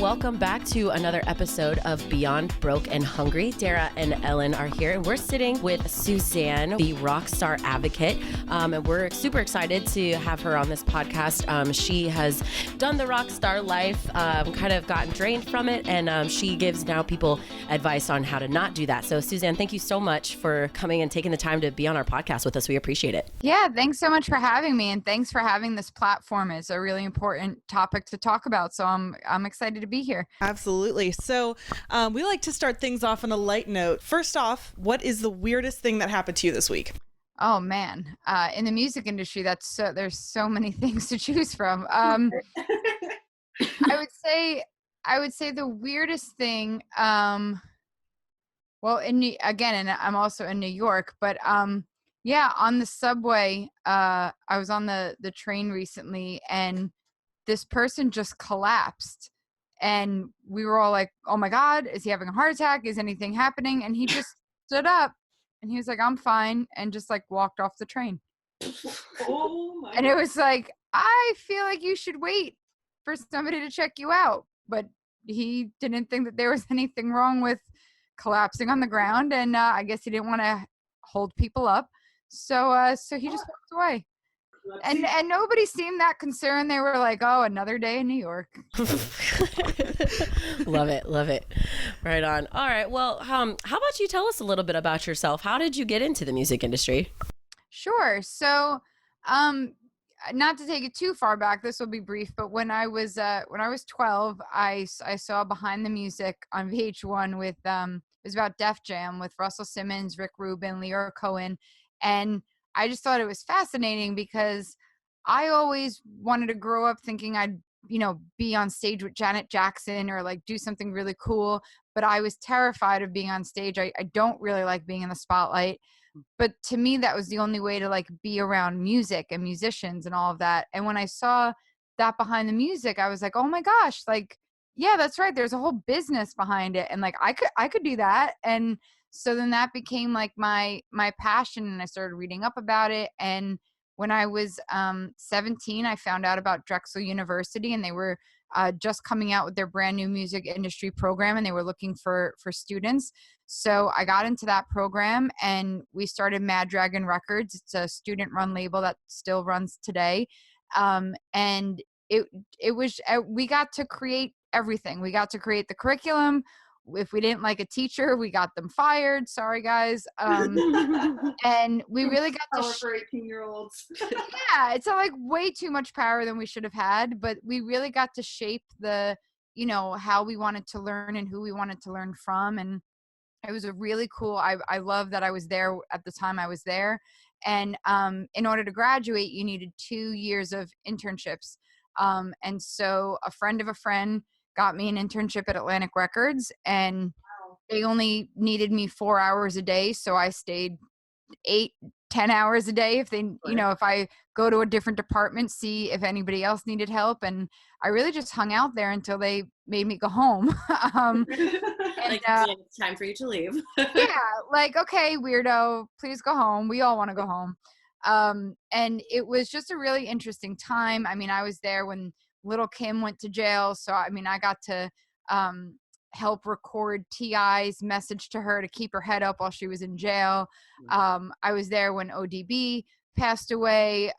welcome back to another episode of Beyond Broke and Hungry. Dara and Ellen are here, and we're sitting with Suzanne, the Rockstar Advocate, and we're super excited to have her on this podcast. She has done the rockstar life, kind of gotten drained from it, and she gives now people advice on how to not do that. So, Suzanne, thank you so much for coming and taking the time to be on our podcast with us. We appreciate it. Yeah, thanks so much for having me, and thanks for having this platform. It's a really important topic to talk about, so I'm excited to be here. Absolutely. So we like to start things off on a light note. First off, what is the weirdest thing that happened to you this week? Oh man, in the music industry, there's so many things to choose from. I would say the weirdest thing. And I'm also in New York, but yeah, on the subway, I was on the train recently, and this person just collapsed. And we were all like, oh my God, is he having a heart attack? Is anything happening? And he just stood up and he was like, I'm fine. And just like walked off the train. Oh my And it was like, I feel like you should wait for somebody to check you out. But he didn't think that there was anything wrong with collapsing on the ground. And I guess he didn't want to hold people up. So he just walked away. And nobody seemed that concerned. They were like, oh, another day in New York. Love it. Right on. All right. Well, how about you tell us a little bit about yourself? How did you get into the music industry? Sure. So, not to take it too far back, this will be brief, but when I was 12, I saw Behind the Music on VH1 with, it was about Def Jam with Russell Simmons, Rick Rubin, Leora Cohen. And I just thought it was fascinating because I always wanted to grow up thinking I'd, be on stage with Janet Jackson or like do something really cool. But I was terrified of being on stage. I don't really like being in the spotlight. But to me, that was the only way to like be around music and musicians and all of that. And when I saw that Behind the Music, I was like, oh my gosh, like, yeah, that's right. There's a whole business behind it. And like, I could do that. And so then that became like my passion, and I started reading up about it. And when I was 17, I found out about Drexel University, and they were just coming out with their brand new music industry program, and they were looking for students. So I got into that program, and we started Mad Dragon Records. It's a student-run label that still runs today. And it was we got to create everything. We got to create the curriculum. If we didn't like a teacher, we got them fired. Sorry, guys. And we really got to for 18-year-olds. Yeah, it's like way too much power than we should have had, but we really got to shape the, how we wanted to learn and who we wanted to learn from. And it was a really cool, I love that I was there at the time I was there. And in order to graduate, you needed 2 years of internships. And so a friend of a friend got me an internship at Atlantic Records, and they only needed me 4 hours a day. So I stayed 8-10 hours a day if they, if I go to a different department, see if anybody else needed help. And I really just hung out there until they made me go home. It's time for you to leave. Yeah. Like, okay, weirdo, please go home. We all want to go home. And it was just a really interesting time. I mean, I was there when Little Kim went to jail. So, I mean, I got to help record T.I.'s message to her to keep her head up while she was in jail. I was there when ODB passed away.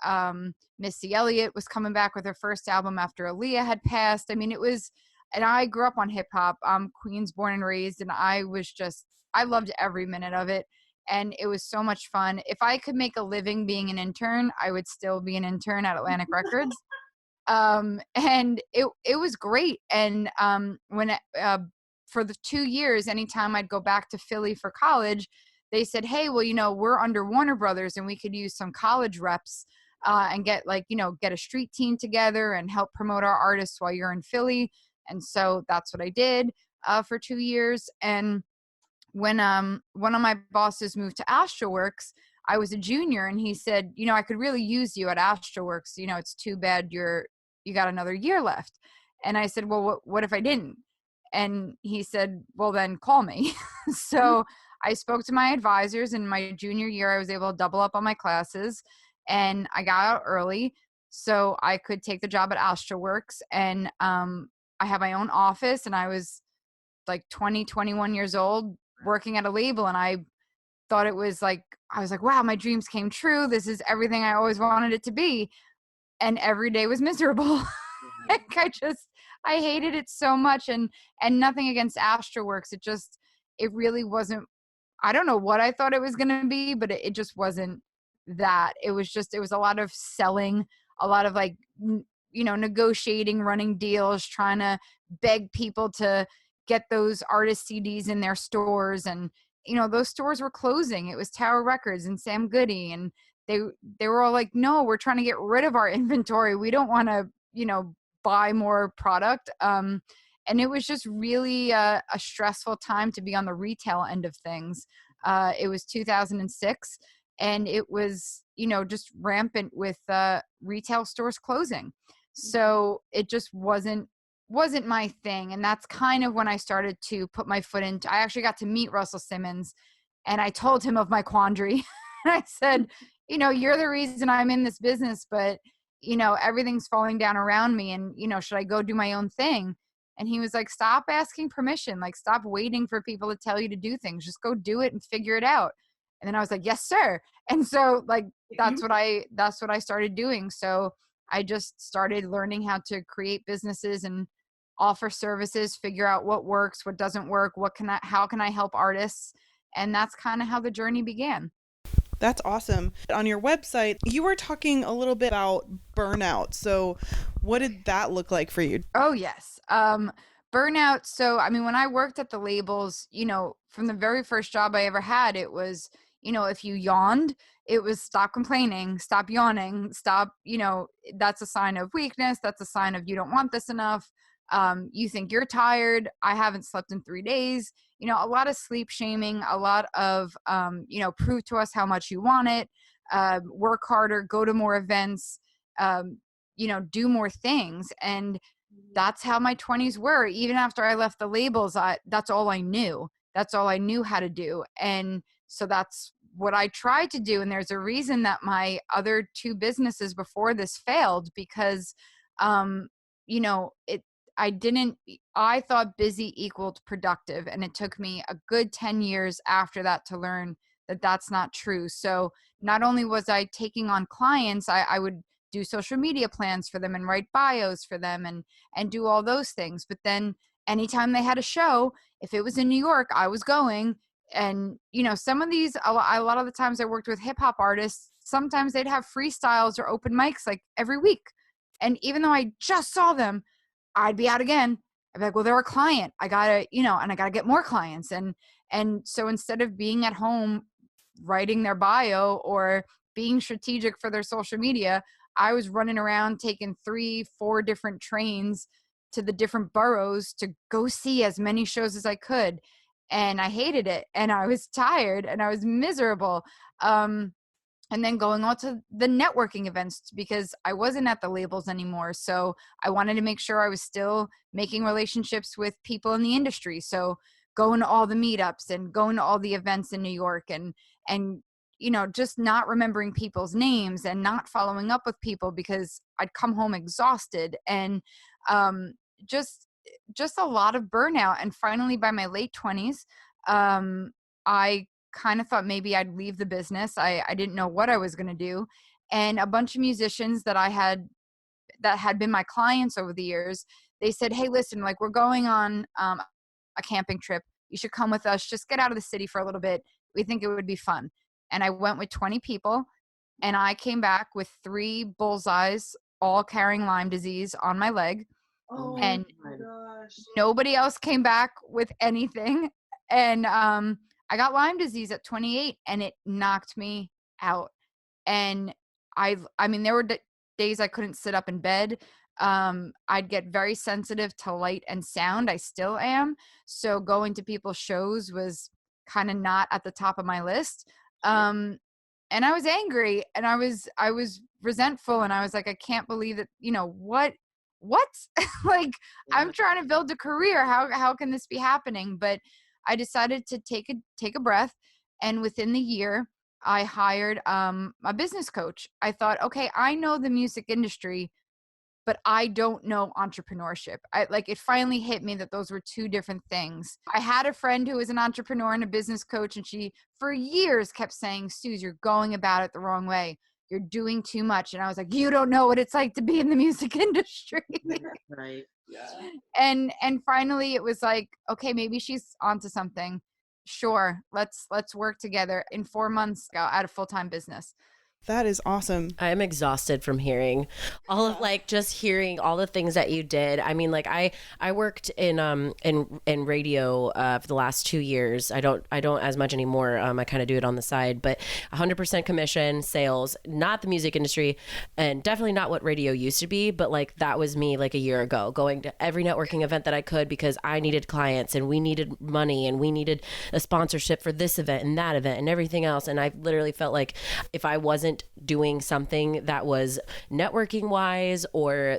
Missy Elliott was coming back with her first album after Aaliyah had passed. I mean, and I grew up on hip hop. I'm Queens born and raised, and I loved every minute of it. And it was so much fun. If I could make a living being an intern, I would still be an intern at Atlantic Records. And it was great. And when for the 2 years, anytime I'd go back to Philly for college, they said, hey, well, we're under Warner Brothers, and we could use some college reps and get a street team together and help promote our artists while you're in Philly. And so that's what I did for 2 years. And when one of my bosses moved to AstroWorks, I was a junior, and he said, I could really use you at AstroWorks. It's too bad you got another year left. And I said, well, what if I didn't? And he said, well, then call me. So I spoke to my advisors, and my junior year, I was able to double up on my classes, and I got out early so I could take the job at AstroWorks. And I had my own office, and I was like 20, 21 years old working at a label. And I thought it was like, I was like, wow, my dreams came true. This is everything I always wanted it to be. And every day was miserable. Like I hated it so much. And nothing against Astroworks. It really wasn't, I don't know what I thought it was going to be, but it just wasn't that. It was a lot of selling, a lot of like, negotiating, running deals, trying to beg people to get those artist CDs in their stores. And, those stores were closing. It was Tower Records and Sam Goody. And they were all like, no, we're trying to get rid of our inventory. We don't want to, buy more product. And it was just really a stressful time to be on the retail end of things. It was 2006, and it was, just rampant with retail stores closing. So it just wasn't my thing. And that's kind of when I started to put my foot into, I actually got to meet Russell Simmons, and I told him of my quandary. And I said, you're the reason I'm in this business, but, everything's falling down around me, and, should I go do my own thing? And he was like, stop asking permission. Like, stop waiting for people to tell you to do things. Just go do it and figure it out. And then I was like, yes, sir. And so like, that's what I started doing. So I just started learning how to create businesses and offer services, figure out what works, what doesn't work, how can I help artists? And that's kind of how the journey began. That's awesome. On your website, you were talking a little bit about burnout. So what did that look like for you? Oh, yes. Burnout. So, I mean, when I worked at the labels, from the very first job I ever had, it was, if you yawned, it was stop complaining, stop yawning, stop, that's a sign of weakness. That's a sign of you don't want this enough. You think you're tired. I haven't slept in 3 days. A lot of sleep shaming, a lot of, prove to us how much you want it, work harder, go to more events, do more things. And that's how my 20s were. Even after I left the labels, that's all I knew. That's all I knew how to do. And so that's what I tried to do. And there's a reason that my other 2 businesses before this failed, because, I thought busy equaled productive. And it took me a good 10 years after that to learn that that's not true. So not only was I taking on clients, I would do social media plans for them and write bios for them and do all those things. But then anytime they had a show, if it was in New York, I was going. And, some of these, a lot of the times I worked with hip hop artists, sometimes they'd have freestyles or open mics like every week. And even though I just saw them, I'd be out again. I'd be like, well, they're a client. I gotta, and I gotta get more clients. And so instead of being at home writing their bio or being strategic for their social media, I was running around taking 3-4 different trains to the different boroughs to go see as many shows as I could. And I hated it, and I was tired, and I was miserable. And then going on to the networking events, because I wasn't at the labels anymore. So I wanted to make sure I was still making relationships with people in the industry. So going to all the meetups and going to all the events in New York, and just not remembering people's names and not following up with people because I'd come home exhausted, and just a lot of burnout. And finally, by my late 20s, I kind of thought maybe I'd leave the business. I didn't know what I was going to do. And a bunch of musicians that had been my clients over the years, they said, hey, listen, like, we're going on a camping trip. You should come with us. Just get out of the city for a little bit. We think it would be fun. And I went with 20 people, and I came back with 3 bullseyes, all carrying Lyme disease on my leg. Oh And my gosh. nobody else came back with anything. And I got Lyme disease at 28, and it knocked me out. And I mean, there were days I couldn't sit up in bed. I'd get very sensitive to light and sound. I still am. So going to people's shows was kind of not at the top of my list. And I was angry, and I was resentful, and I was like, I can't believe that, what like, I'm trying to build a career. How can this be happening? But I decided to take a breath. And within the year, I hired a business coach. I thought, okay, I know the music industry, but I don't know entrepreneurship. It finally hit me that those were two different things. I had a friend who was an entrepreneur and a business coach, and she for years kept saying, Suze, you're going about it the wrong way. You're doing too much. And I was like, you don't know what it's like to be in the music industry. Right. Yeah. And finally it was like, okay, maybe she's onto something. Sure. Let's work together. In 4 months, got out of full-time business. That is awesome. I'm exhausted from hearing all of just hearing all the things that you did. I mean, I worked in radio for the last 2 years. I don't as much anymore. I kind of do it on the side, but 100% commission sales, not the music industry, and definitely not what radio used to be. But that was me a year ago, going to every networking event that I could because I needed clients and we needed money and we needed a sponsorship for this event and that event and everything else. And I literally felt like if I wasn't doing something that was networking wise or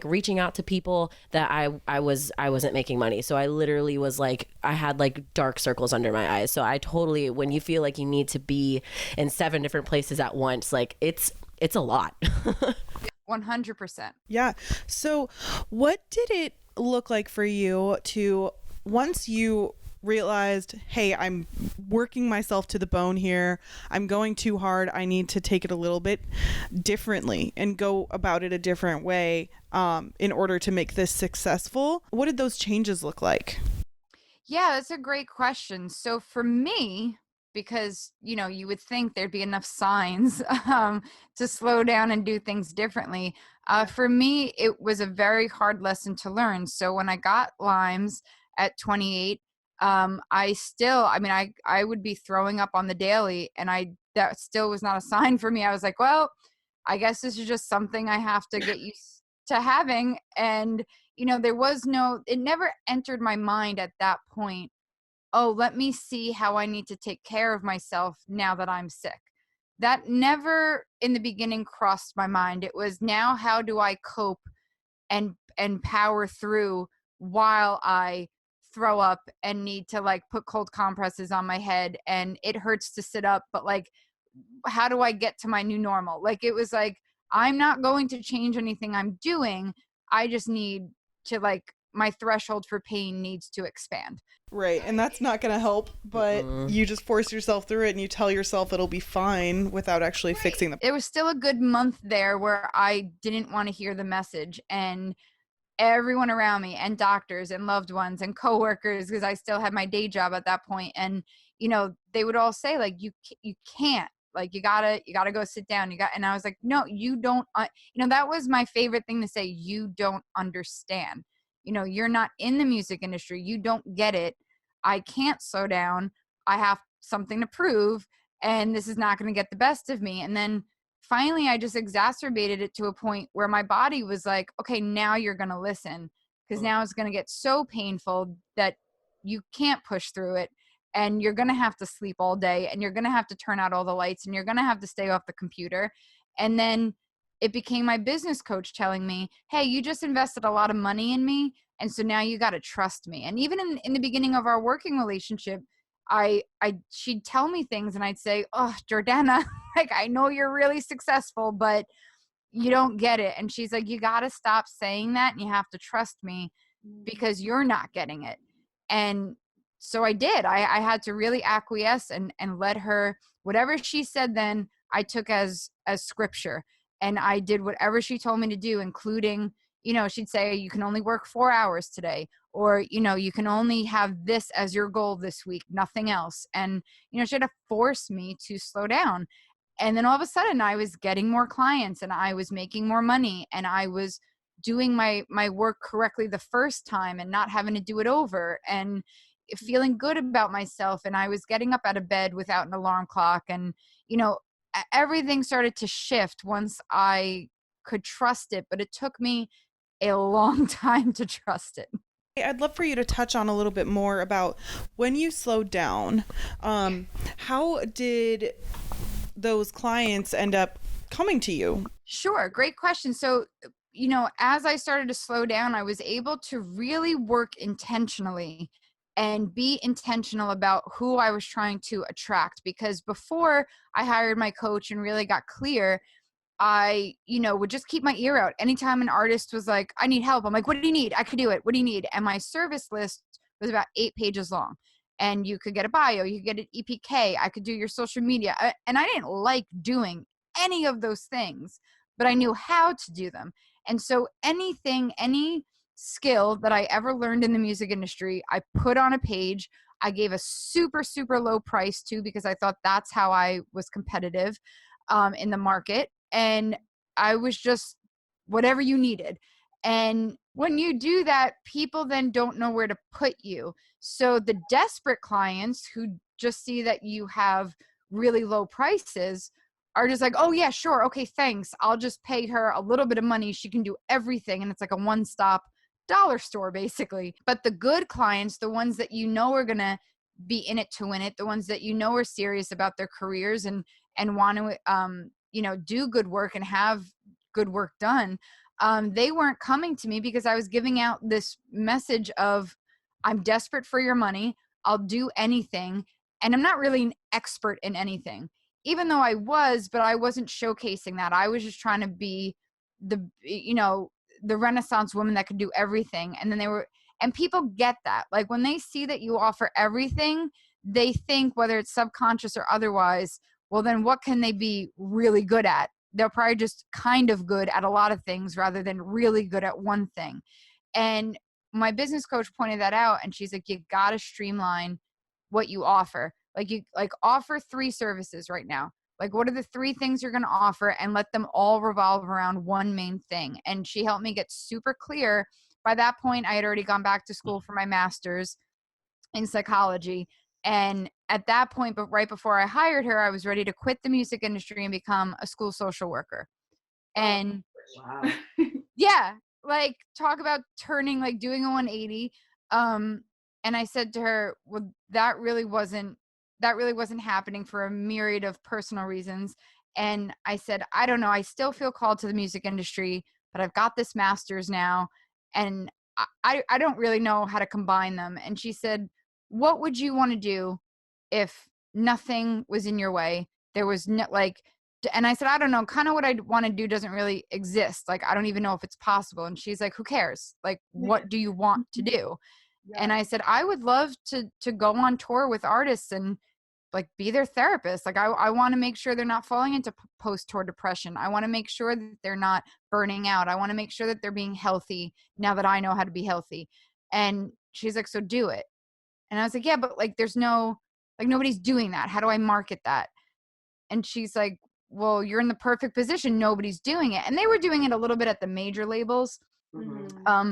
reaching out to people, that I wasn't making money. So I literally was I had dark circles under my eyes. So I totally, when you feel like you need to be in 7 different places at once, it's a lot. 100%. Yeah. So what did it look like for you to, once you realized, hey, I'm working myself to the bone here, I'm going too hard, I need to take it a little bit differently and go about it a different way in order to make this successful? What did those changes look like? Yeah, that's a great question. So for me, because you would think there'd be enough signs to slow down and do things differently. For me, it was a very hard lesson to learn. So when I got Lyme's at 28, I would be throwing up on the daily, and that still was not a sign for me. I was like, well, I guess this is just something I have to get used to having. And it never entered my mind at that point, oh, let me see how I need to take care of myself now that I'm sick. That never in the beginning crossed my mind. It was, now how do I cope and power through while I throw up and need to put cold compresses on my head and it hurts to sit up, but how do I get to my new normal? It was I'm not going to change anything I'm doing. I just need to my threshold for pain needs to expand. Right. And that's not going to help, but you just force yourself through it and you tell yourself it'll be fine without actually fixing the. It was still a good month there where I didn't want to hear the message, and everyone around me and doctors and loved ones and coworkers, because I still had my day job at that point. And, they would all say you can't, you gotta go sit down. And I was like, no, you don't, that was my favorite thing to say. You don't understand. You're not in the music industry. You don't get it. I can't slow down. I have something to prove, and this is not going to get the best of me. And then finally, I just exacerbated it to a point where my body was like, okay, now you're going to listen, because now it's going to get so painful that you can't push through it. And you're going to have to sleep all day, and you're going to have to turn out all the lights, and you're going to have to stay off the computer. And then it became my business coach telling me, hey, you just invested a lot of money in me, and so now you got to trust me. And even in the beginning of our working relationship, she'd tell me things and I'd say, oh, Jordana, I know you're really successful, but you don't get it. And she's like, you got to stop saying that, and you have to trust me because you're not getting it. And so I did. I had to really acquiesce and let her, whatever she said then, I took as scripture. And I did whatever she told me to do, including, she'd say, you can only work 4 hours today, or, you can only have this as your goal this week, nothing else. And, she had to force me to slow down. And then all of a sudden I was getting more clients, and I was making more money, and I was doing my work correctly the first time and not having to do it over, and feeling good about myself. And I was getting up out of bed without an alarm clock. And, everything started to shift once I could trust it, but it took me a long time to trust it. I'd love for you to touch on a little bit more about when you slowed down. How did those clients end up coming to you? Sure. Great question. So, as I started to slow down, I was able to really work intentionally and be intentional about who I was trying to attract. Because before I hired my coach and really got clear, I, would just keep my ear out. Anytime an artist was like, I need help, I'm like, what do you need? I could do it. What do you need? And my service list was about 8 pages long. And you could get a bio, you could get an EPK, I could do your social media. And I didn't like doing any of those things, but I knew how to do them. And so any skill that I ever learned in the music industry, I put on a page. I gave a super, super low price to, because I thought that's how I was competitive in the market. And I was just whatever you needed. And when you do that, people then don't know where to put you. So the desperate clients who just see that you have really low prices are just like, oh yeah, sure. Okay, thanks. I'll just pay her a little bit of money. She can do everything. And it's like a one-stop dollar store basically. But the good clients, the ones that are going to be in it to win it, the ones that are serious about their careers and want to do good work and have good work done, they weren't coming to me because I was giving out this message of, I'm desperate for your money, I'll do anything, and I'm not really an expert in anything, even though I was, but I wasn't showcasing that. I was just trying to be the Renaissance woman that could do everything. And people get that. Like when they see that you offer everything, they think, whether it's subconscious or otherwise, well, then what can they be really good at? They're probably just kind of good at a lot of things rather than really good at one thing. And my business coach pointed that out, and she's like, you got to streamline what you offer. Like you offer 3 services right now. Like, what are the 3 things you're going to offer, and let them all revolve around one main thing. And she helped me get super clear. By that point, I had already gone back to school for my master's in psychology. And at that point, but right before I hired her, I was ready to quit the music industry and become a school social worker. And Wow. yeah, like talk about turning, like doing a 180. And I said to her, well, that really wasn't happening for a myriad of personal reasons. And I said, I don't know, I still feel called to the music industry, but I've got this master's now, and I don't really know how to combine them. And she said, what would you want to do if nothing was in your way? There was no, like, and I said, I don't know, kind of what I want to do doesn't really exist. Like, I don't even know if it's possible. And she's like, who cares? Like, what do you want to do? Yeah. And I said, I would love to go on tour with artists and like be their therapist. Like I want to make sure they're not falling into post-tour depression. I want to make sure that they're not burning out. I want to make sure that they're being healthy now that I know how to be healthy. And she's like, so do it. And I was like, yeah, but like, there's nobody's doing that. How do I market that? And she's like, well, you're in the perfect position. Nobody's doing it. And they were doing it a little bit at the major labels. Mm-hmm.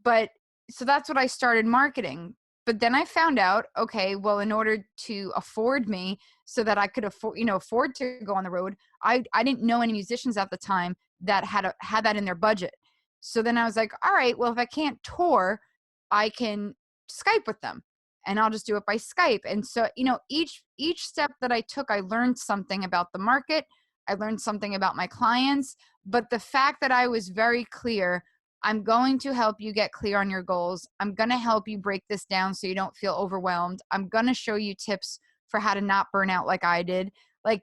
But so that's what I started marketing. But then I found out, okay, well, in order to afford me so that I could afford to go on the road, I didn't know any musicians at the time that had that in their budget. So then I was like, all right, well, if I can't tour, I can Skype with them, and I'll just do it by Skype. And so, each step that I took, I learned something about the market. I learned something about my clients. But the fact that I was very clear, I'm going to help you get clear on your goals. I'm going to help you break this down so you don't feel overwhelmed. I'm going to show you tips for how to not burn out like I did. Like,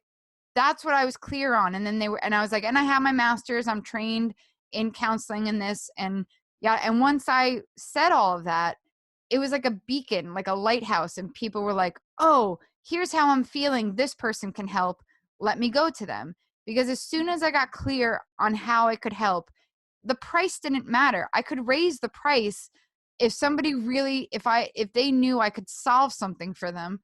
that's what I was clear on. And then I was like, and I have my master's, I'm trained in counseling in this. And yeah. And once I said all of that, it was like a beacon, like a lighthouse. And people were like, oh, here's how I'm feeling. This person can help. Let me go to them. Because as soon as I got clear on how I could help, the price didn't matter. I could raise the price if somebody really, if they knew I could solve something for them,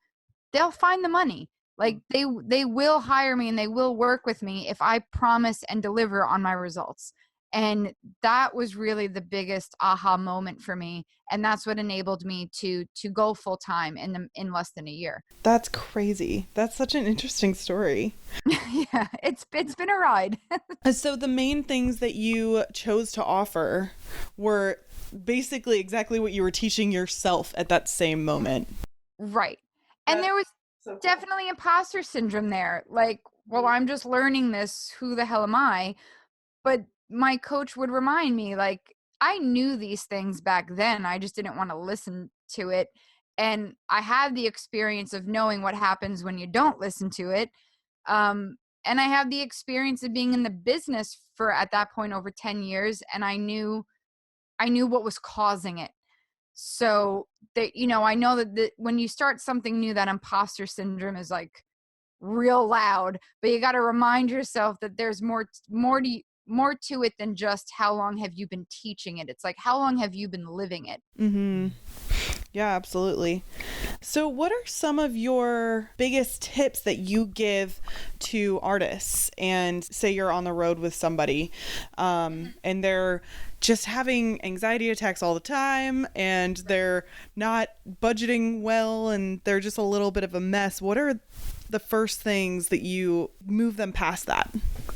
they'll find the money. Like they will hire me and they will work with me if I promise and deliver on my results. And that was really the biggest aha moment for me. And that's what enabled me to go full time in less than a year. That's crazy. That's such an interesting story. Yeah, it's been a ride. So the main things that you chose to offer were basically exactly what you were teaching yourself at that same moment. Right. And there was definitely imposter syndrome there. Like, well, I'm just learning this. Who the hell am I? But my coach would remind me, like, I knew these things back then. I just didn't want to listen to it. And I had the experience of knowing what happens when you don't listen to it. And And I have the experience of being in the business for, at that point, over 10 years. And I knew what was causing it. So that, I know that when you start something new, that imposter syndrome is like real loud, but you got to remind yourself that there's more to it than just how long have you been teaching it. It's like, how long have you been living it? Mm-hmm. Yeah, absolutely. So what are some of your biggest tips that you give to artists, and say you're on the road with somebody and they're just having anxiety attacks all the time and they're not budgeting well and they're just a little bit of a mess? What are the first things that you move them past that?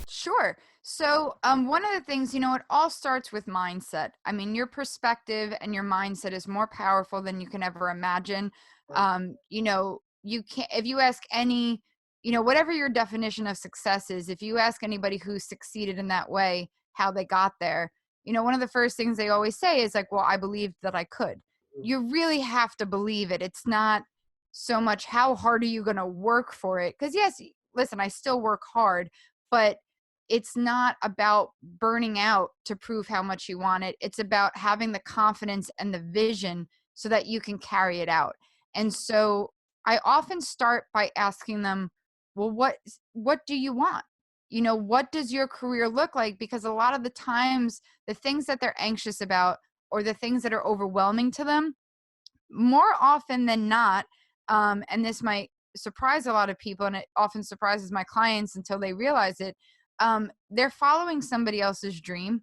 Sure. So one of the things, it all starts with mindset. I mean, your perspective and your mindset is more powerful than you can ever imagine. You can't, if you ask any, whatever your definition of success is, if you ask anybody who succeeded in that way, how they got there, one of the first things they always say is like, well, I believed that I could. You really have to believe it. It's not so much how hard are you going to work for it? Because yes, listen, I still work hard, but it's not about burning out to prove how much you want it. It's about having the confidence and the vision so that you can carry it out. And so I often start by asking them, well, what do you want? What does your career look like? Because a lot of the times the things that they're anxious about, or the things that are overwhelming to them, more often than not, and this might surprise a lot of people, and it often surprises my clients until they realize it, they're following somebody else's dream,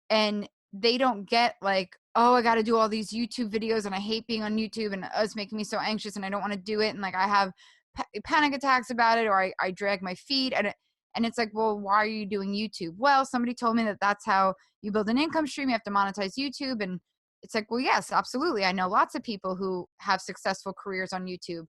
and they don't get like, oh, I got to do all these YouTube videos and I hate being on YouTube and it's making me so anxious and I don't want to do it. And like, I have panic attacks about it, or I drag my feet, and it's like, well, why are you doing YouTube? Well, somebody told me that that's how you build an income stream. You have to monetize YouTube. And it's like, well, yes, absolutely. I know lots of people who have successful careers on YouTube,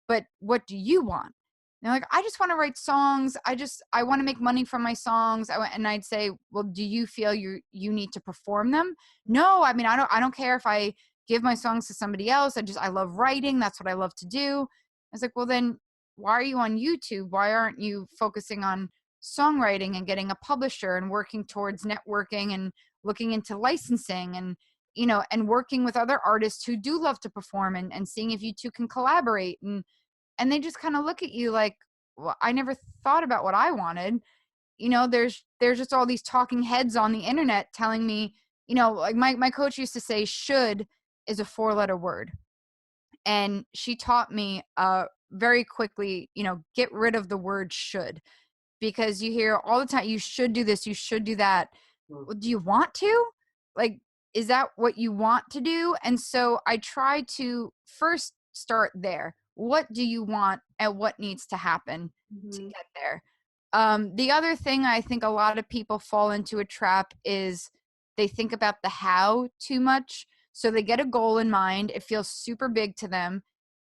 but what do you want? And they're like, I just want to write songs. I want to make money from my songs. And I'd say, well, do you feel you need to perform them? No, I mean, I don't care if I give my songs to somebody else. I love writing. That's what I love to do. I was like, well, then why are you on YouTube? Why aren't you focusing on songwriting and getting a publisher and working towards networking and looking into licensing and, and working with other artists who do love to perform, and seeing if you two can collaborate? And they just kind of look at you like, well, I never thought about what I wanted. There's just all these talking heads on the internet telling me, like my coach used to say, should is a 4-letter word. And she taught me very quickly, get rid of the word should, because you hear all the time, you should do this, you should do that. Well, do you want to? Like, is that what you want to do? And so I try to first start there. What do you want and what needs to happen to get there? The other thing I think a lot of people fall into a trap is they think about the how too much. So they get a goal in mind. It feels super big to them.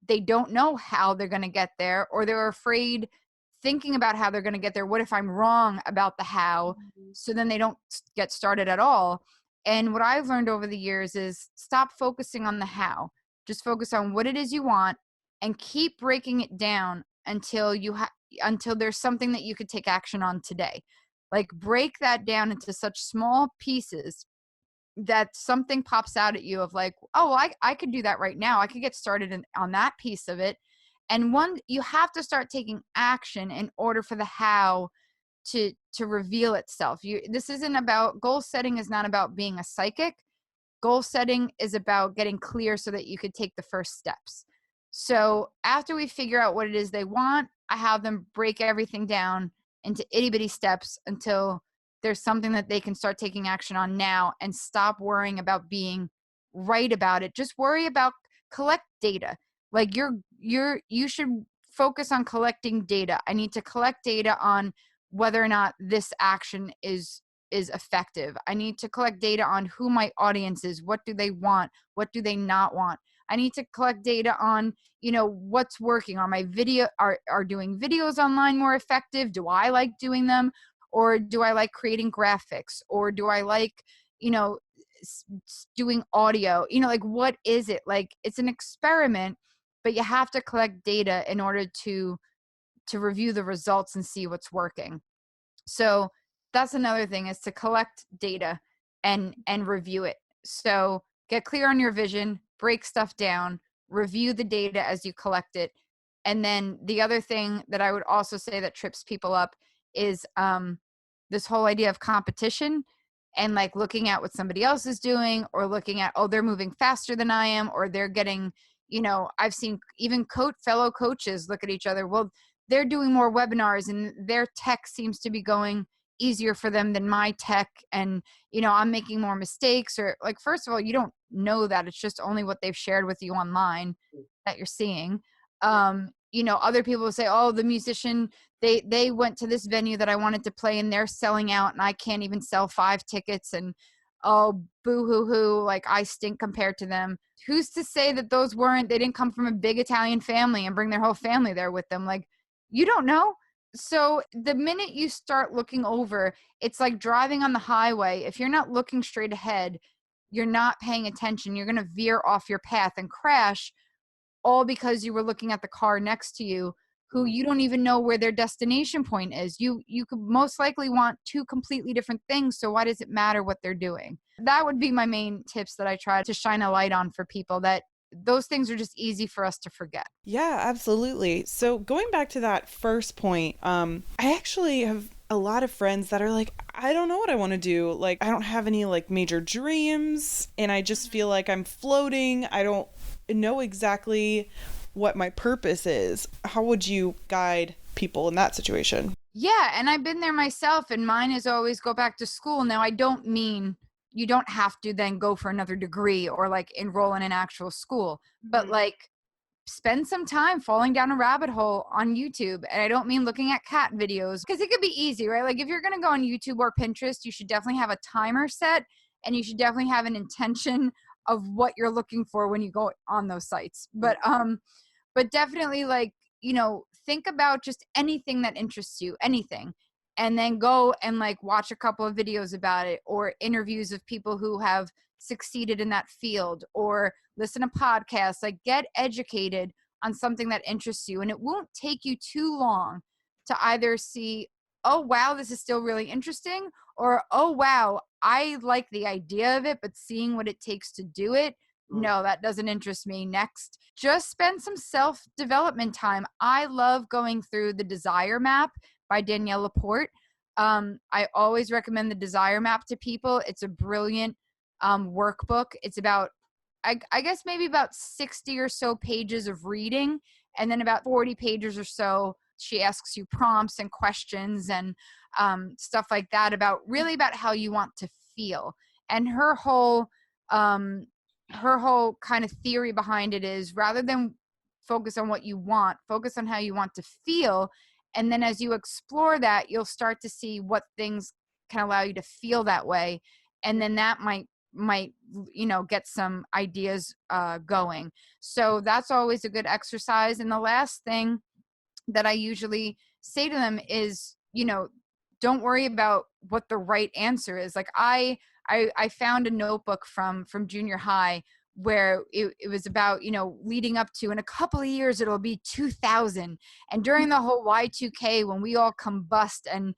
They don't know how they're going to get there, or they're afraid thinking about how they're going to get there. What if I'm wrong about the how? So then they don't get started at all. And what I've learned over the years is stop focusing on the how. Just focus on what it is you want and keep breaking it down until until there's something that you could take action on today. Like, break that down into such small pieces that something pops out at you of like, oh, well, I could do that right now. I could get started on that piece of it. And you have to start taking action in order for the how to reveal itself. This isn't about, goal setting is not about being a psychic. Goal setting is about getting clear so that you could take the first steps. So after we figure out what it is they want, I have them break everything down into itty bitty steps until there's something that they can start taking action on now, and stop worrying about being right about it. Just worry about collect data. Like, you should focus on collecting data. I need to collect data on whether or not this action is effective. I need to collect data on who my audience is. What do they want? What do they not want? I need to collect data on, what's working. Are my are doing videos online more effective? Do I like doing them? Or do I like creating graphics? Or do I like, doing audio? Like, what is it? Like, it's an experiment, but you have to collect data in order to to review the results and see what's working. So that's another thing, is to collect data and review it. So get clear on your vision, break stuff down, review the data as you collect it. And then the other thing that I would also say that trips people up is this whole idea of competition, and like looking at what somebody else is doing, or looking at, oh, they're moving faster than I am, or they're getting, I've seen even fellow coaches look at each other. Well, they're doing more webinars and their tech seems to be going easier for them than my tech. And, I'm making more mistakes, or like, first of all, you don't know that. It's just only what they've shared with you online that you're seeing. Other people will say, oh, the musician, they went to this venue that I wanted to play and they're selling out and I can't even sell 5 tickets, and oh, boo hoo hoo, like I stink compared to them. Who's to say that they didn't come from a big Italian family and bring their whole family there with them? Like, you don't know. So the minute you start looking over, it's like driving on the highway. If you're not looking straight ahead, you're not paying attention. You're going to veer off your path and crash, all because you were looking at the car next to you, who you don't even know where their destination point is. You could most likely want 2 completely different things. So why does it matter what they're doing? That would be my main tips that I try to shine a light on for people, that those things are just easy for us to forget. Yeah, absolutely. So going back to that first point, I actually have a lot of friends that are like, I don't know what I want to do. Like, I don't have any like major dreams, and I just feel like I'm floating. I don't know exactly what my purpose is. How would you guide people in that situation? Yeah, and I've been there myself, and mine is always go back to school. Now, I don't mean you don't have to then go for another degree or like enroll in an actual school, but like spend some time falling down a rabbit hole on YouTube. And I don't mean looking at cat videos, because it could be easy, right? Like if you're going to go on YouTube or Pinterest, you should definitely have a timer set, and you should definitely have an intention of what you're looking for when you go on those sites. But definitely, like, think about just anything that interests you, anything, and then go and like watch a couple of videos about it, or interviews of people who have succeeded in that field, or listen to podcasts. Like, get educated on something that interests you, and it won't take you too long to either see, oh wow, this is still really interesting, or oh wow, I like the idea of it, but seeing what it takes to do it, no, that doesn't interest me. Next. Just spend some self-development time. I love going through the Desire Map by Danielle Laporte. I always recommend the Desire Map to people. It's a brilliant workbook. It's about, I guess maybe about 60 or so pages of reading, and then about 40 pages or so she asks you prompts and questions and stuff like that, about how you want to feel. And her whole kind of theory behind it is, rather than focus on what you want, focus on how you want to feel. And then as you explore that, you'll start to see what things can allow you to feel that way. And then that might get some ideas going. So that's always a good exercise. And the last thing that I usually say to them is, don't worry about what the right answer is. Like I found a notebook from junior high where it was about, leading up to, in a couple of years, it'll be 2000. And during the whole Y2K, when we all combust and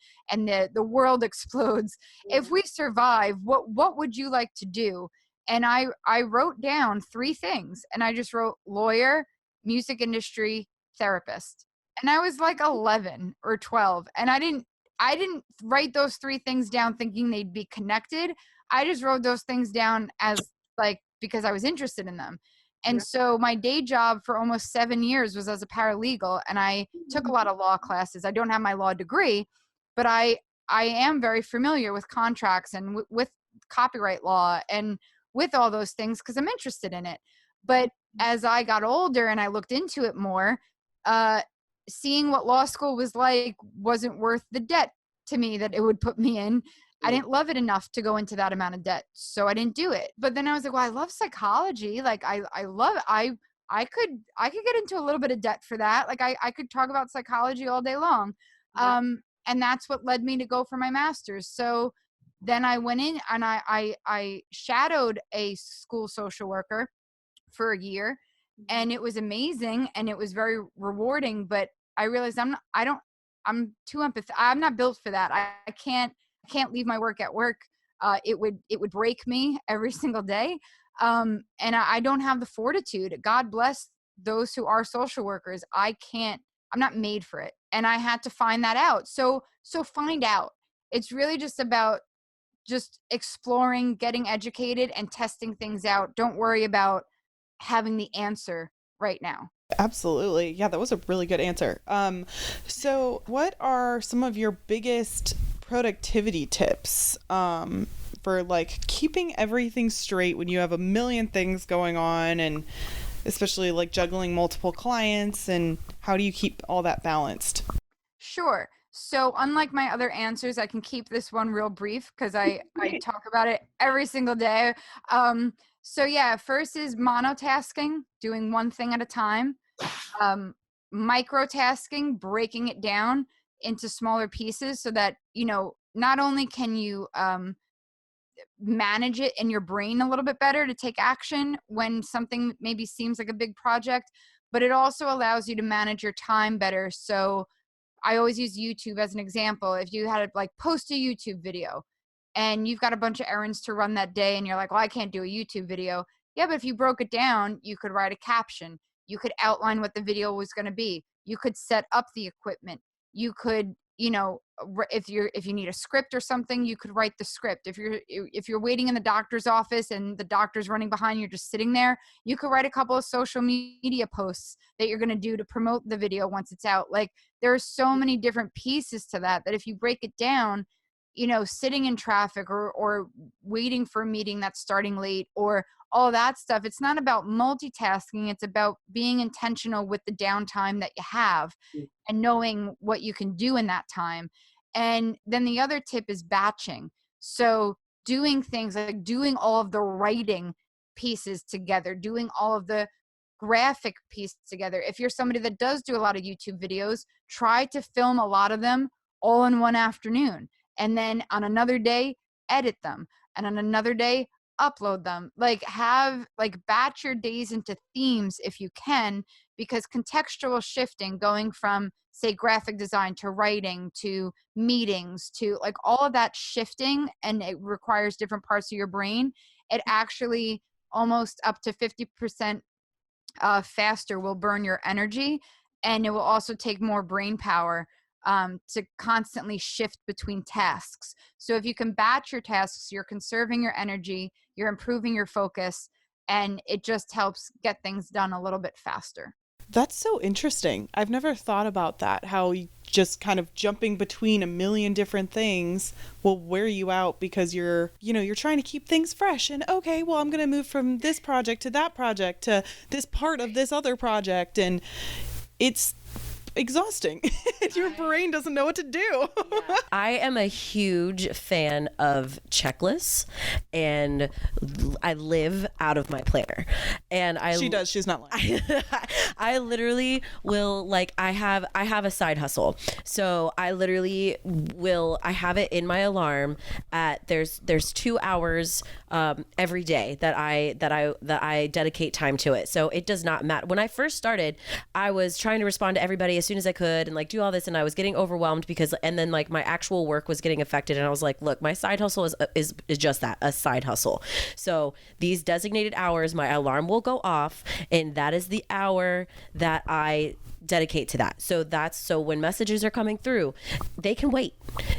the world explodes, if we survive, what would you like to do? And I wrote down 3 things, and I just wrote lawyer, music industry, therapist. And I was like 11 or 12. And I didn't write those 3 things down thinking they'd be connected. I just wrote those things down as like, because I was interested in them. And so my day job for almost 7 years was as a paralegal, and I took a lot of law classes. I don't have my law degree, but I am very familiar with contracts and with copyright law and with all those things, because I'm interested in it. But as I got older and I looked into it more, seeing what law school was like wasn't worth the debt to me that it would put me in. I didn't love it enough to go into that amount of debt, so I didn't do it. But then I was like, well, I love psychology. Like I love it. I could get into a little bit of debt for that. Like I could talk about psychology all day long. And that's what led me to go for my master's. So then I went in and I shadowed a school social worker for a year, and it was amazing and it was very rewarding. But I realized I'm too I'm not built for that. I can't leave my work at work. It would break me every single day. And I don't have the fortitude. God bless those who are social workers. I'm not made for it. And I had to find that out. So find out. It's really just about just exploring, getting educated, and testing things out. Don't worry about having the answer right now. Absolutely. Yeah, that was a really good answer. So what are some of your biggest productivity tips for like keeping everything straight when you have a million things going on, and especially like juggling multiple clients, and how do you keep all that balanced? Sure. So unlike my other answers, I can keep this one real brief because I talk about it every single day. So yeah, first is monotasking, doing one thing at a time. Microtasking, breaking it down into smaller pieces so that, not only can you manage it in your brain a little bit better to take action when something maybe seems like a big project, but it also allows you to manage your time better. So I always use YouTube as an example. If you had to like post a YouTube video and you've got a bunch of errands to run that day and you're like, well, I can't do a YouTube video. Yeah, but if you broke it down, you could write a caption. You could outline what the video was going to be. You could set up the equipment. You could, if you need a script or something, you could write the script. If you're waiting in the doctor's office and the doctor's running behind you, just sitting there, you could write a couple of social media posts that you're going to do to promote the video once it's out. Like, there are so many different pieces to that if you break it down, sitting in traffic or waiting for a meeting that's starting late or all that stuff, it's not about multitasking. It's about being intentional with the downtime that you have and knowing what you can do in that time. And then the other tip is batching. So doing things like doing all of the writing pieces together, doing all of the graphic pieces together. If you're somebody that does do a lot of YouTube videos, try to film a lot of them all in one afternoon. And then on another day, edit them. And on another day, upload them. Batch your days into themes if you can, because contextual shifting, going from say graphic design to writing to meetings to like all of that shifting, and it requires different parts of your brain. It actually almost up to 50% faster will burn your energy, and it will also take more brain power to constantly shift between tasks. So if you can batch your tasks, you're conserving your energy, you're improving your focus, and it just helps get things done a little bit faster. That's so interesting. I've never thought about that, how just kind of jumping between a million different things will wear you out because you're trying to keep things fresh. And okay, well, I'm going to move from this project to that project to this part of this other project. And it's exhausting. Your brain doesn't know what to do. I am a huge fan of checklists, and I live out of my planner. And She does. She's not lying. I literally will, like, I have a side hustle. So I literally I have it in my alarm at there's 2 hours every day that I dedicate time to it. So it does not matter. When I first started, I was trying to respond to everybody as soon as I could and like do all this, and I was getting overwhelmed and then like my actual work was getting affected, and I was like, look, my side hustle is just that, a side hustle. So these designated hours, my alarm will go off, and that is the hour that I dedicate to that. So when messages are coming through, they can wait.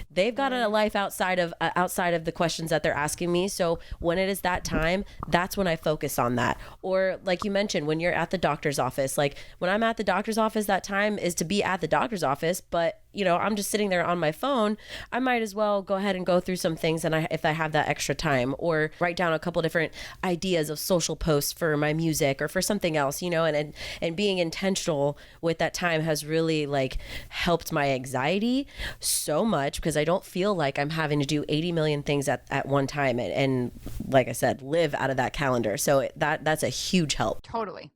They've got a life outside of the questions that they're asking me. So when it is that time, that's when I focus on that. Or like you mentioned, when you're at the doctor's office, like when I'm at the doctor's office, that time is to be at the doctor's office, but I'm just sitting there on my phone. I might as well go ahead and go through some things, and if I have that extra time, or write down a couple different ideas of social posts for my music or for something else, and being intentional with that time has really like helped my anxiety so much, because I don't feel like I'm having to do 80 million things at one time, and like I said, live out of that calendar. So that's a huge help. Totally.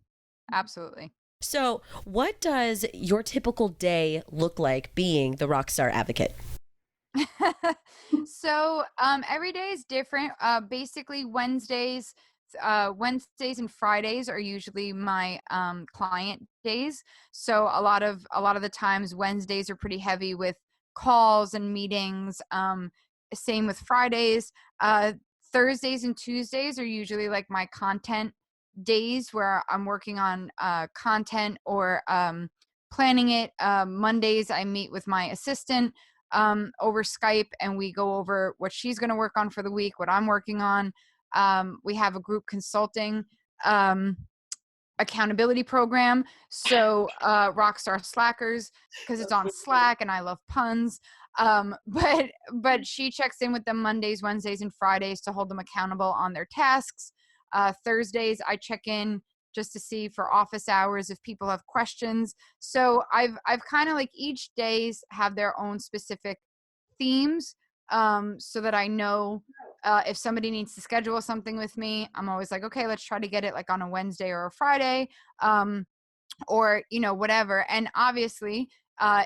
Absolutely. So what does your typical day look like being the Rockstar Advocate? So every day is different. Basically Wednesdays, Wednesdays and Fridays are usually my client days. So a lot of the times Wednesdays are pretty heavy with calls and meetings. Same with Fridays. Thursdays and Tuesdays are usually like my content days where I'm working on content or planning it. Mondays I meet with my assistant over Skype, and we go over what she's going to work on for the week, what I'm working on. We have a group consulting accountability program. So Rockstar Slackers, because it's on Slack and I love puns. But she checks in with them Mondays, Wednesdays, and Fridays to hold them accountable on their tasks. Thursdays I check in just to see for office hours if people have questions. So I've kind of like each days have their own specific themes, so that I know if somebody needs to schedule something with me, I'm always like, okay, let's try to get it like on a Wednesday or a Friday, or whatever. And obviously,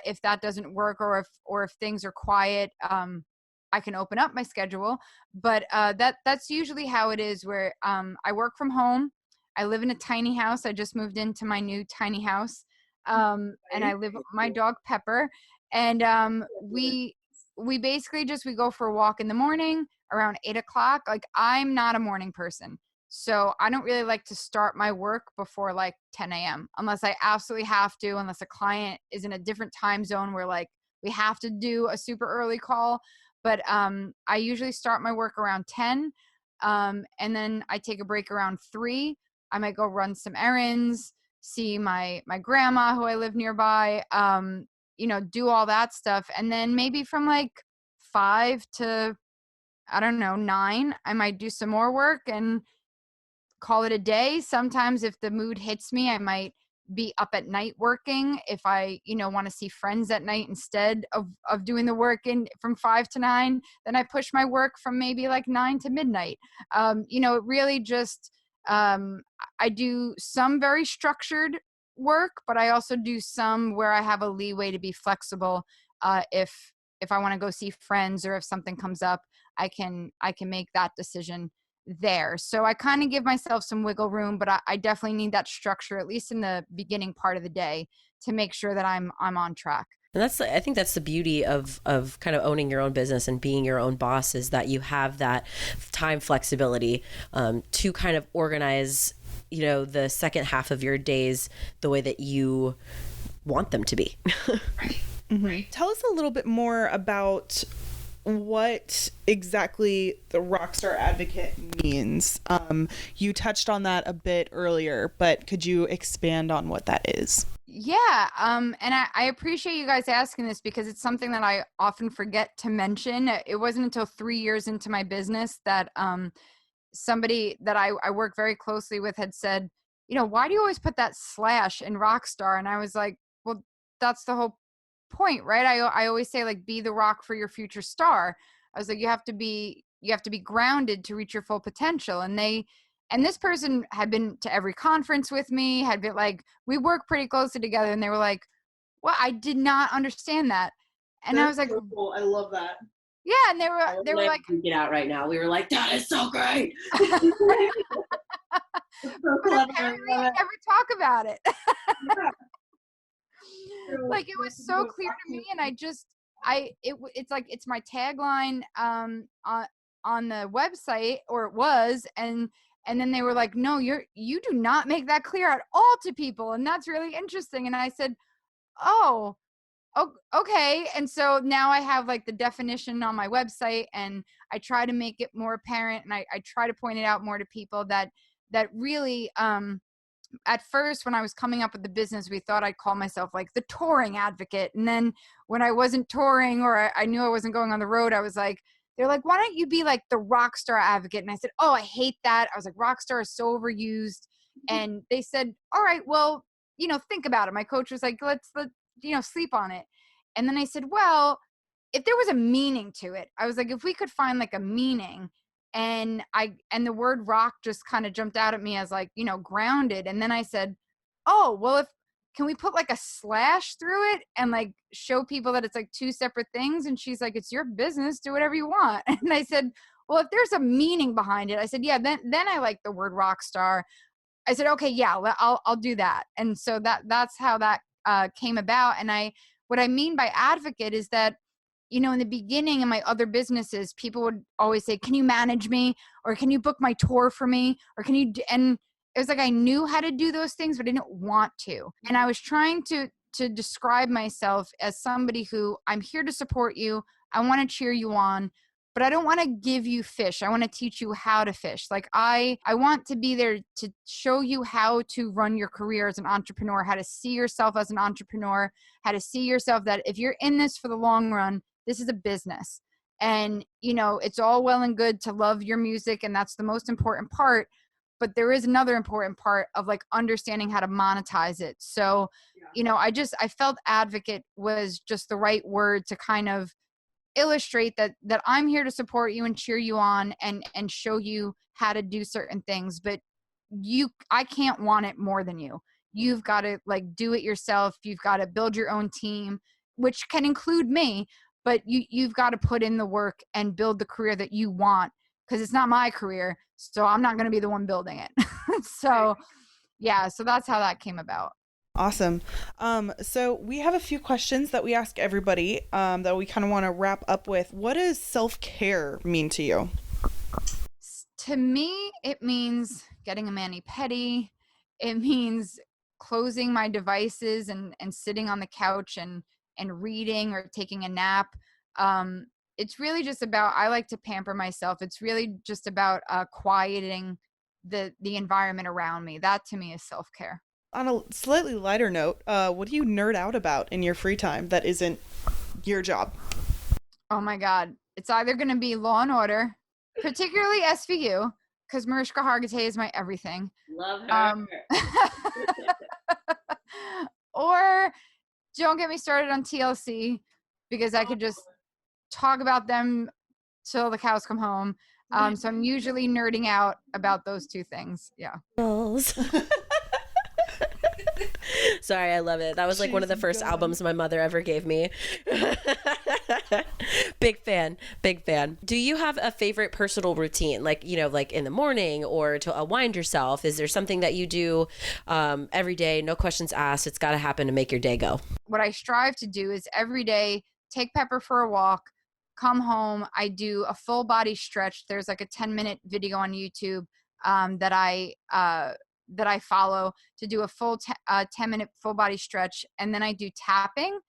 if that doesn't work, or if things are quiet, I can open up my schedule. But that's usually how it is. Where I work from home. I live in a tiny house. I just moved into my new tiny house, and I live with my dog Pepper, and we basically we go for a walk in the morning around 8:00. Like, I'm not a morning person, so I don't really like to start my work before like 10 a.m. unless I absolutely have to, unless a client is in a different time zone where like we have to do a super early call. But I usually start my work around 10, and then I take a break around 3. I might go run some errands, see my grandma who I live nearby, do all that stuff. And then maybe from like 5 to, I don't know, 9, I might do some more work and call it a day. Sometimes if the mood hits me, I might be up at night working if I, want to see friends at night instead of doing the work from 5 to 9. Then I push my work from maybe like 9 to midnight. It really just, I do some very structured work, but I also do some where I have a leeway to be flexible. If I want to go see friends, or if something comes up, I can make that decision there. So I kind of give myself some wiggle room, but I definitely need that structure, at least in the beginning part of the day, to make sure that I'm on track. And I think that's the beauty of kind of owning your own business and being your own boss, is that you have that time flexibility to kind of organize, the second half of your days the way that you want them to be. Right. Mm-hmm. Tell us a little bit more about what exactly the Rockstar Advocate means. You touched on that a bit earlier, but could you expand on what that is? Yeah. And I appreciate you guys asking this, because it's something that I often forget to mention. It wasn't until 3 years into my business that somebody that I work very closely with had said, why do you always put that / in Rockstar? And I was like, well, that's the whole point, right? I always say, like, be the rock for your future star. I was like, you have to be grounded to reach your full potential. And this person had been to every conference with me, had been like, we work pretty closely together, and they were like, well, I did not understand that. And That's I was like, so cool. I love that. yeah. And they were like, get out right now. We were like, that is so great. So but clever. apparently I never talk about it. Yeah. Like, it was so clear to me, and it's like, it's my tagline on the website, or it was, and then they were like, no, you do not make that clear at all to people, and that's really interesting. And I said, oh, okay. And so now I have like the definition on my website, and I try to make it more apparent, and I try to point it out more to people that really, at first, when I was coming up with the business, we thought I'd call myself like the touring advocate. And then when I wasn't touring, or I knew I wasn't going on the road, I was like, they're like, why don't you be like the Rockstar Advocate? And I said, oh, I hate that. I was like, Rockstar is so overused. And they said, all right, well, think about it. My coach was like, let's sleep on it. And then I said, well, if there was a meaning to it, I was like, if we could find like a meaning. And the word rock just kind of jumped out at me as like, grounded. And then I said, oh, well, can we put like a / through it and like show people that it's like two separate things? And she's like, it's your business, do whatever you want. And I said, well, if there's a meaning behind it, I said, yeah, then I like the word rock star. I said, okay, yeah, I'll do that. And so that's how that came about. And what I mean by advocate is that, you know, in the beginning in my other businesses, people would always say, can you manage me? Or can you book my tour for me? Or can you, and it was like, I knew how to do those things, but I didn't want to. And I was trying to describe myself as somebody who, I'm here to support you. I want to cheer you on, but I don't want to give you fish. I want to teach you how to fish. Like I want to be there to show you how to run your career as an entrepreneur, how to see yourself as an entrepreneur, how to see yourself that if you're in this for the long run, this is a business. And, you know, it's all well and good to love your music, and that's the most important part. But there is another important part of like understanding how to monetize it. So, you know, I felt advocate was just the right word to kind of illustrate that I'm here to support you and cheer you on and show you how to do certain things, but I can't want it more than you. You've got to like do it yourself. You've got to build your own team, which can include me, but you've got to put in the work and build the career that you want, because it's not my career, so I'm not going to be the one building it. So yeah, so that's how that came about. Awesome. So we have a few questions that we ask everybody that we kind of want to wrap up with. What does self-care mean to you? To me, it means getting a mani-pedi. It means closing my devices and sitting on the couch and reading or taking a nap. It's really just about, I like to pamper myself. It's really just about quieting the environment around me. That to me is self-care. On a slightly lighter note, what do you nerd out about in your free time that isn't your job? Oh my God. It's either going to be Law and Order, particularly SVU, because Mariska Hargitay is my everything. Love her. Or don't get me started on TLC, because I could just talk about them till the cows come home. So I'm usually nerding out about those two things. Yeah. Sorry, I love it. That was like one of the first albums my mother ever gave me. Big fan. Do you have a favorite personal routine, like, you know, like in the morning or to unwind yourself? Is there something that you do every day, no questions asked, it's got to happen to make your day go? What I strive to do is every day take Pepper for a walk, come home, I do a full body stretch. There's like a 10-minute video on YouTube that I follow to do a full 10-minute full body stretch. And then I do tapping,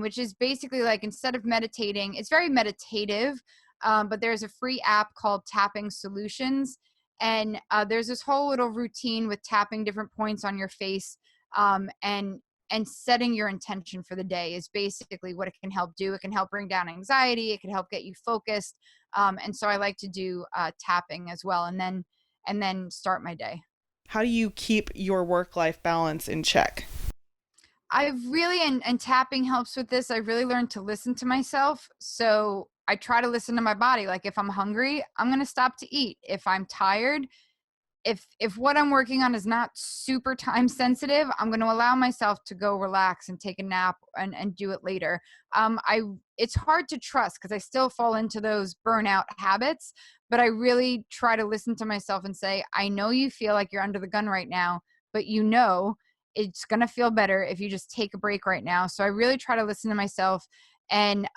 which is basically like, instead of meditating, it's very meditative, but there's a free app called Tapping Solutions. And there's this whole little routine with tapping different points on your face, and setting your intention for the day is basically what it can help do. It can help bring down anxiety. It can help get you focused. And so I like to do tapping as well, and then start my day. How do you keep your work-life balance in check? I've really, and tapping helps with this, I've really learned to listen to myself. So I try to listen to my body. Like if I'm hungry, I'm going to stop to eat. If I'm tired, if what I'm working on is not super time sensitive, I'm going to allow myself to go relax and take a nap and do it later. It's hard to trust because I still fall into those burnout habits, but I really try to listen to myself and say, I know you feel like you're under the gun right now, but you know, it's going to feel better if you just take a break right now. So I really try to listen to myself and,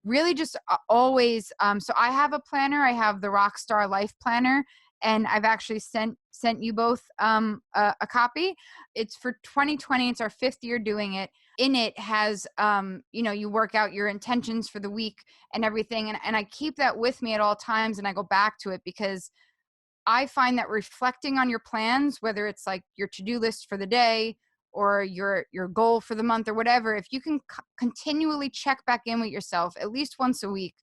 really just always, so I have a planner. I have the Rockstar Life Planner, and I've actually sent you both a copy. It's for 2020. It's our 5th year doing it. In it has, you work out your intentions for the week and everything. And I keep that with me at all times, and I go back to it because I find that reflecting on your plans, whether it's like your to-do list for the day or your goal for the month or whatever, if you can continually check back in with yourself at least once a week,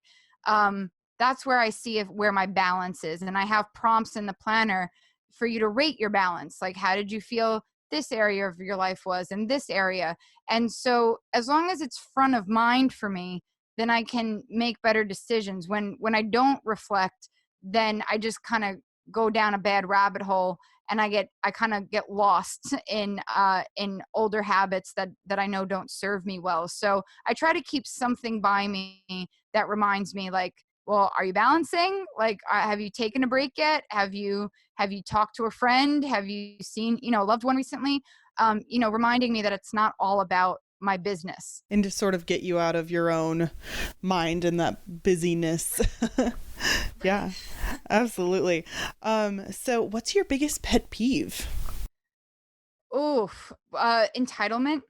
that's where I see where my balance is. And I have prompts in the planner for you to rate your balance. Like, how did you feel this area of your life was in this area? And so as long as it's front of mind for me, then I can make better decisions. When I don't reflect, then I just kind of go down a bad rabbit hole, and I kind of get lost in older habits that I know don't serve me well. So I try to keep something by me that reminds me, like, well, are you balancing? Like, have you taken a break yet? Have you talked to a friend? Have you seen, a loved one recently? Reminding me that it's not all about my business. And to sort of get you out of your own mind and that busyness. Yeah, absolutely. So what's your biggest pet peeve? Oof, entitlement.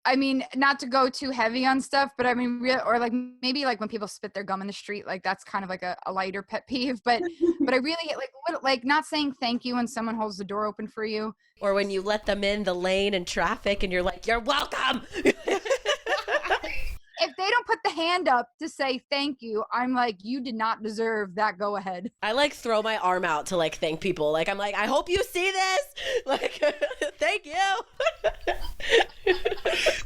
I mean, not to go too heavy on stuff, but I mean, or like maybe like when people spit their gum in the street, like that's kind of like a lighter pet peeve. But I really like not saying thank you when someone holds the door open for you, or when you let them in the lane in traffic and you're like, you're welcome. If they don't put the hand up to say thank you, I'm like, you did not deserve that go ahead. I like throw my arm out to like thank people. Like I'm like, I hope you see this. Like, thank you.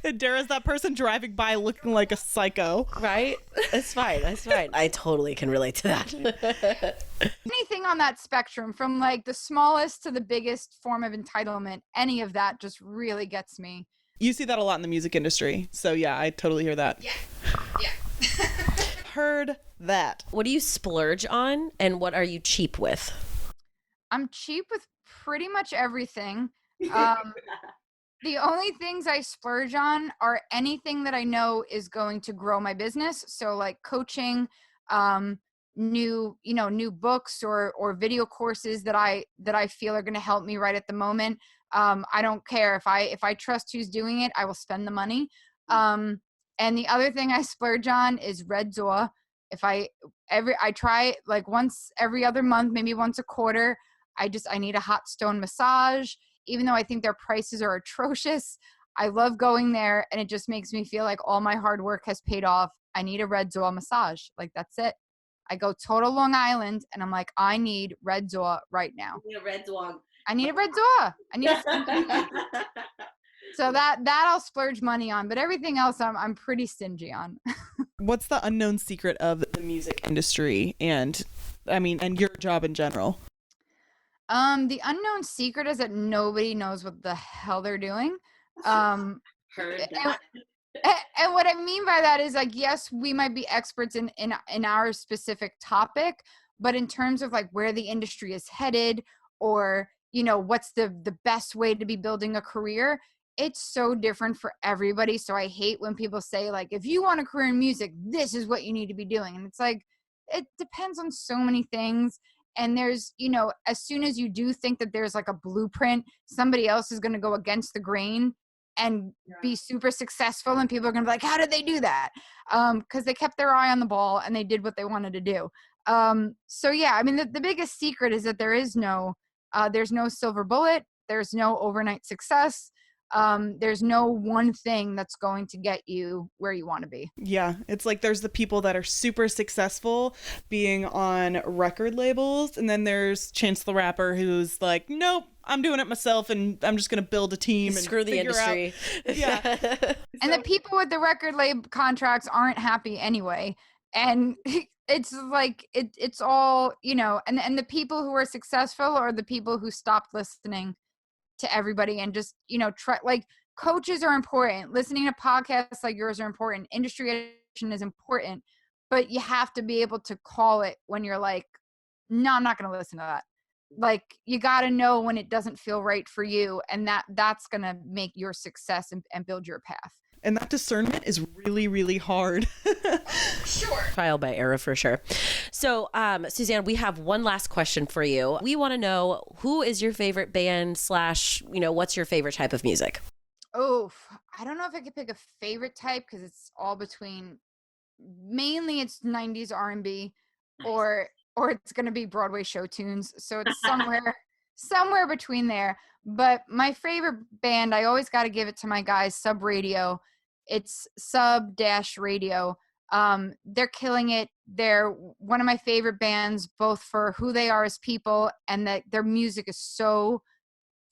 And Dara's that person driving by looking like a psycho. Right? It's fine. It's fine. I totally can relate to that. Anything on that spectrum, from like the smallest to the biggest form of entitlement, any of that just really gets me. You see that a lot in the music industry. So yeah, I totally hear that. Yeah. Heard that. What do you splurge on and what are you cheap with? I'm cheap with pretty much everything. The only things I splurge on are anything that I know is going to grow my business. So like coaching, new books or video courses that I feel are going to help me right at the moment. I don't care if I trust who's doing it, I will spend the money. And the other thing I splurge on is Red Zoa. I try like once every other month, maybe once a quarter. I need a hot stone massage, even though I think their prices are atrocious. I love going there and it just makes me feel like all my hard work has paid off. I need a Red Zoa massage. Like that's it. I go total Long Island and I'm like, I need Red Zoa right now. You need a red dog. I need a Red Zoa. I need a So that I'll splurge money on, but everything else I'm pretty stingy on. What's the unknown secret of the music industry and your job in general? The unknown secret is that nobody knows what the hell they're doing. Heard that. And what I mean by that is like, yes, we might be experts in our specific topic, but in terms of like where the industry is headed or, what's the best way to be building a career, it's so different for everybody. So I hate when people say like, if you want a career in music, this is what you need to be doing. And it's like, it depends on so many things. And there's, as soon as you do think that there's like a blueprint, somebody else is going to go against the grain and be super successful. And people are going to be like, how did they do that? Because they kept their eye on the ball and they did what they wanted to do. So yeah, I mean, the biggest secret is that there's no silver bullet. There's no overnight success. There's no one thing that's going to get you where you want to be. Yeah, it's like there's the people that are super successful being on record labels, and then there's Chance the Rapper who's like, nope, I'm doing it myself and I'm just going to build a team and screw the industry. Yeah. And the people with the record label contracts aren't happy anyway. And it's like, it's all, and the people who are successful are the people who stopped listening to everybody and just, try, like coaches are important. Listening to podcasts like yours are important. Industry education is important, but you have to be able to call it when you're like, no, I'm not going to listen to that. Like you got to know when it doesn't feel right for you. And that's going to make your success and build your path. And that discernment is really, really hard. Sure. Trial by error for sure. So, Suzanne, we have one last question for you. We want to know, who is your favorite band / what's your favorite type of music? Oh, I don't know if I could pick a favorite type because it's all between, mainly it's 90s R&B or it's going to be Broadway show tunes. So it's somewhere between there. But my favorite band, I always got to give it to my guys, Sub Radio. It's Sub-Radio. They're killing it. They're one of my favorite bands, both for who they are as people and that their music is so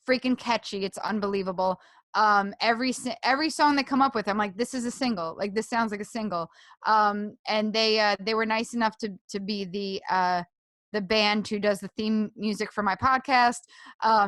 freaking catchy. It's unbelievable. Every song they come up with, I'm like, this is a single. Like this sounds like a single. And they were nice enough to be the band who does the theme music for my podcast.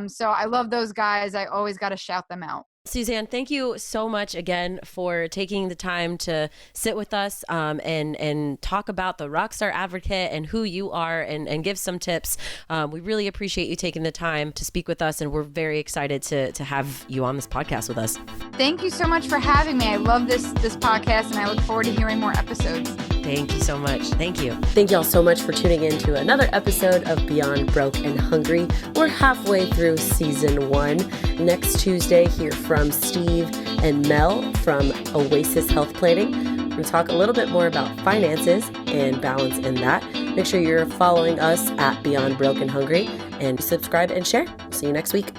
So I love those guys. I always got to shout them out. Suzanne, thank you so much again for taking the time to sit with us and talk about the Rockstar Advocate and who you are and give some tips. We really appreciate you taking the time to speak with us, and we're very excited to have you on this podcast with us. Thank you so much for having me. I love this podcast, and I look forward to hearing more episodes. Thank you so much. Thank you. Thank y'all so much for tuning in to another episode of Beyond Broke and Hungry. We're halfway through season 1. Next Tuesday, hear from Steve and Mel from Oasis Health Planning. We're going to talk a little bit more about finances and balance in that. Make sure you're following us at Beyond Broke and Hungry and subscribe and share. See you next week.